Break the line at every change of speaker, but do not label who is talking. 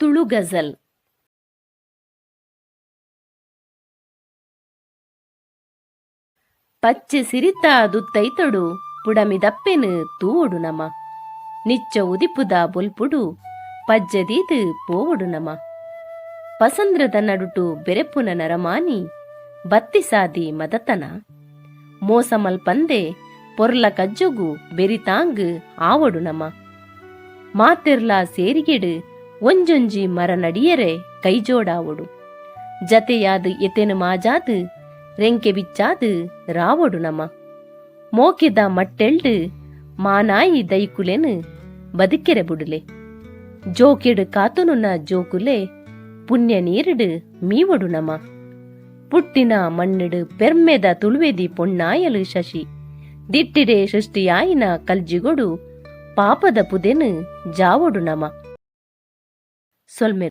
ತುಳು ಗಜಲ್. ಪಚ್ಚೆ ಸಿರಿತಾದು ತೈತೊಡು ಪುಡಮಿದಪ್ಪೆನು ತೂವೊಡು ನಮ. ನಿಚ್ಚ ಉದಿಪುದ ಬೊಲ್ಪುಡು ಪಜ್ಜದೀದು ಪೋವೊಡು ನಮ. ಪಸಂದ್ರದ ನಡುಟು ಬೆರೆಪುನ ನರಮಾನಿ ಬತ್ತಿಸಾದಿ ಮದತನ. ಮೋಸಮಲ್ಪಂದೆ ಪೊರ್ಲ ಕಜ್ಜೊಗು ಬೆರಿತಾಂಗ್ ಆವೊಡು ನಮ. ಮಾತೆರ್ಲ ಸೇರಿಗೆಡು ಒಂಜೊಂಜಿ ಮರ ನಡಿಯರೆ ಕೈಜೋಡಾವೊಡು. ಜತೆಯಾದು ಎತೆನು ಮಾಜಾದು ರೆಂಕೆ ಬಿಚ್ಚಾದು ರಾವೊಡು ನಮ. ಮೋಕೆದ ಮಟ್ಟೆಲ್ಡು ಮಾನಾಯಿ ದೈಕುಲೆನು ಬದುಕೆರೆ ಬುಡುಲೆ. ಜೋಕೆಡು ಕಾತುನುನ ಜೋಕುಲೆ ಪುಣ್ಯ ನೀರುಡು ಮೀವೊಡು ನಮ. ಪುಟ್ಟಿನ ಮಣ್ಣಿಡು ಪೆರ್ಮೆದ ತುಳುವೆದಿ ಪೊಣ್ಣಾಯಲು ಶಶಿ. ದಿಟ್ಟಿಡೆ ಸೃಷ್ಟಿಯಾಯಿನ ಕಲ್ಜಿಗೊಡು ಪಾಪದ ಪುದೆನು ಜಾವೊಡು ನಮ. ಸೊಲ್ಮೆ